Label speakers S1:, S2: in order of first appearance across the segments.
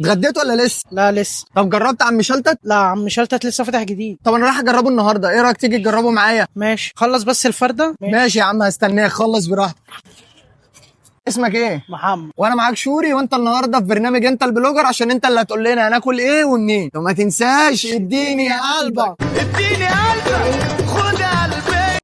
S1: اتغديت ولا لسه؟
S2: لا لسه.
S1: طب جربت عم شلتت؟
S2: لا عم شلتت لسه فاتح جديد.
S1: طب انا رايح اجربه النهارده، ايه رايك تيجي تجربه معايا؟
S2: ماشي، خلص بس الفردة.
S1: ماشي يا عم، هستناك، خلص براحتك. اسمك ايه؟
S2: محمد.
S1: وانا معاك شوري، وانت النهارده في برنامج انت البلوجر، عشان انت اللي هتقول لنا هناكل ايه ومنين. وما تنساش اديني قلبك، اديني قلبك، خد قلبي.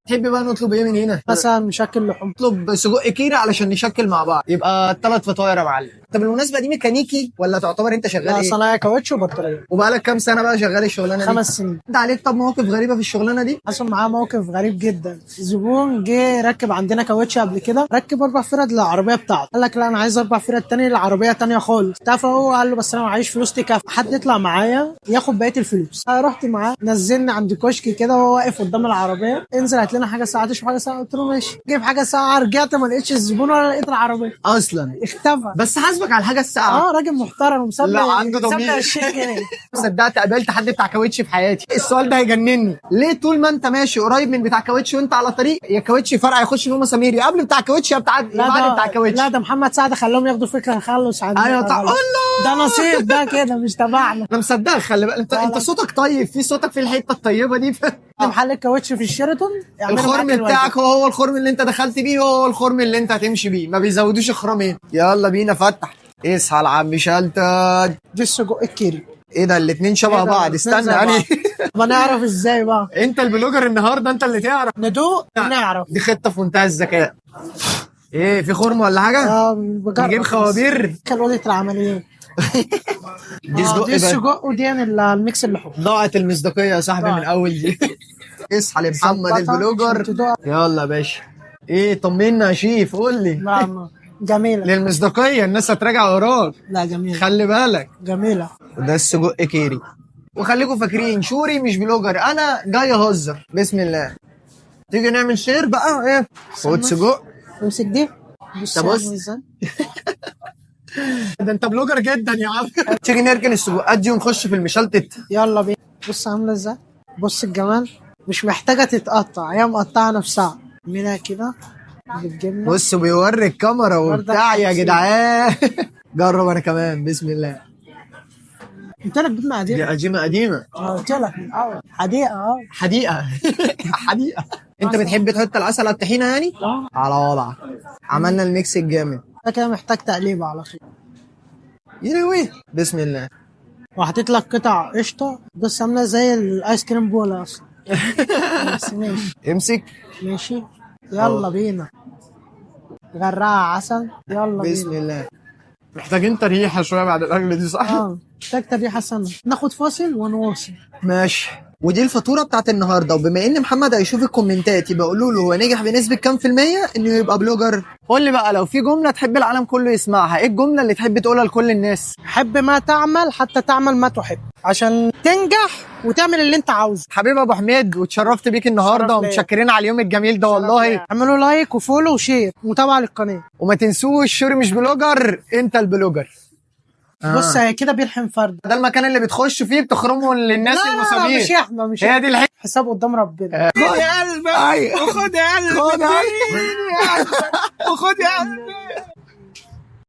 S1: تحب بقى نطلب ايه من هنا؟
S2: مثلا مشكل لحوم.
S1: نطلب سجق كيرة علشان نشكل مع بعض، يبقى 3 فطاير يا معلم. طب بالمناسبه دي ميكانيكي ولا تعتبر انت شغال
S2: لا
S1: ايه؟
S2: صنايعي كاوتش وبطارية.
S1: وبقالك كام سنه بقى شغال الشغلانه دي؟
S2: 5 سنين.
S1: انت عليك طب مواقف غريبه في الشغلانه دي؟
S2: حصل معاه موقف غريب جدا. زبون جه ركب عندنا كاوتش قبل كده، ركب 4 فرد للعربيه بتاعته، قال لك لا انا عايز 4 فرد تاني للعربيه تانيه خالص. تعرف هو قال له بس انا معيش فلوس تكفي حد يطلع معايا ياخد بقيه الفلوس. انا رحت معاه، نزلني عند كشك كده وهو واقف قدام العربيه، انزل هات لنا حاجه ساعه تشرب حاجه ساعه. قلت له ماشي. جيب حاجه ساعه، رجعت ما لقيتش الزبون ولا لقيت العربيه
S1: اصلا
S2: اختفى.
S1: بس حاسبك على الحاجه الساعه.
S2: راجل محترم ومسمي.
S1: لا عنده ضمير.
S2: 20 جنيه.
S1: صدقت قابلت حد بتاع كاوتش في حياتي. السؤال ده هيجنني، ليه طول ما انت ماشي قريب من بتاع كاوتش وانت على طريق يا كاوتش فرع يخش فيه مسامير، يا قبل بتاع كاوتش يا بتاع بعد بتاع كاوتش؟
S2: لا ده محمد سعد خلاهم ياخدوا فكره خلص عن
S1: ايوه الله،
S2: ده نصيب ده كده مش تبعنا.
S1: انا مصدقك. خلي بالك انت صوتك طيب، في صوتك في الحته الطيبه دي.
S2: محل الكاوتش في الشيراتون.
S1: الخرم بتاعك هو الخرم اللي انت دخلت بيه، هو الخرم اللي انت هتمشي بيه، ما بيزودوش الخرمين. يلا بينا فتح. اصحى يا عم شلتت.
S2: دي السجق الكيري.
S1: ايه ده الاتنين شبه بعض؟ استنى يعني.
S2: ما نعرف ازاي بقى.
S1: انت البلوجر النهارده، انت اللي تعرف.
S2: ندوق ونعرف.
S1: دي خطه في منتهى الذكاء. ايه في خرم ولا حاجه؟
S2: بجرب.
S1: نجيب خوابير.
S2: كان وضعة العمليات.
S1: دي سجق
S2: دي السجق ودي الميكس اللحوم.
S1: ضاعت المصداقيه يا صاحبي من اول دي. اصحى لمحمد البلوجر. يلا يا باشا. ايه طمنا يا شيف، قول لي.
S2: لا جميله.
S1: للمصداقيه الناس هتراجع وراك.
S2: لا جميله.
S1: خلي بالك.
S2: جميله.
S1: ده السجق كيري. وخليكم فاكرين شوري مش بلوجر، انا جاي اهزر. بسم الله. تيجي نعمل شير بقى. ايه خد سجق.
S2: امسك دي.
S1: بص. ده انت بلوجر جدا يا عم. تيجي نركن السجقات دي ونخش في المشلتت.
S2: يلا بينا. بص عامله ازاي، بص الجمال، مش محتاجه تتقطع، هي مقطعه نفسها منها كده بالجبنه.
S1: بص بيوري الكاميرا وبتاع يا جدعان. جرب انا كمان. بسم الله.
S2: قلت لك جبنه قديمه.
S1: دي عجينه قديمه.
S2: قلت لك من الاول حديقه
S1: حديقه. حديقه. انت بتحب تحط العسل على الطحينه يعني؟ على وضعك. عملنا الميكس الجامد
S2: ده كده محتاج تقليبه على طول.
S1: يروي. بسم الله.
S2: وحطيت لك قطع قشطه، بص عامله زي الايس كريم بولا اصلا. بس ماشي.
S1: امسك.
S2: ماشي. يلا بينا. غرقها عسل. يلا بينا.
S1: بسم الله. محتاجين تريحه شويه بعد الاكل دي صح؟
S2: محتاج تريحه سنه. ناخد فاصل ونواصل.
S1: ماشي. ودي الفاتوره بتاعت النهارده، وبما ان محمد هيشوف الكومنتات يبقى قولوا له هو نجح بنسبه كام في الميه انه يبقى بلوجر. قول لي بقى لو في جمله تحب العالم كله يسمعها، ايه الجمله اللي تحب تقولها لكل الناس؟
S2: حب ما تعمل حتى تعمل ما تحب، عشان تنجح وتعمل اللي انت عاوزه.
S1: حبيبي ابو حميد، واتشرفت بيك النهارده ومتشكرين على اليوم الجميل ده والله.
S2: اعملوا لايك وفولو وشير ومتابعه للقناه.
S1: وما تنسوش شوري مش بلوجر، انت البلوجر.
S2: بص هي كده بيلحم فرد.
S1: ده المكان اللي بتخش فيه بتخرمه للناس المسامير.
S2: مش احنا مش
S1: هي دي
S2: حساب قدام ربنا. خد يا قلبي.
S1: ايوه
S2: وخد يا قلبي.
S1: خد يا قلبي.
S2: وخد يا قلبي.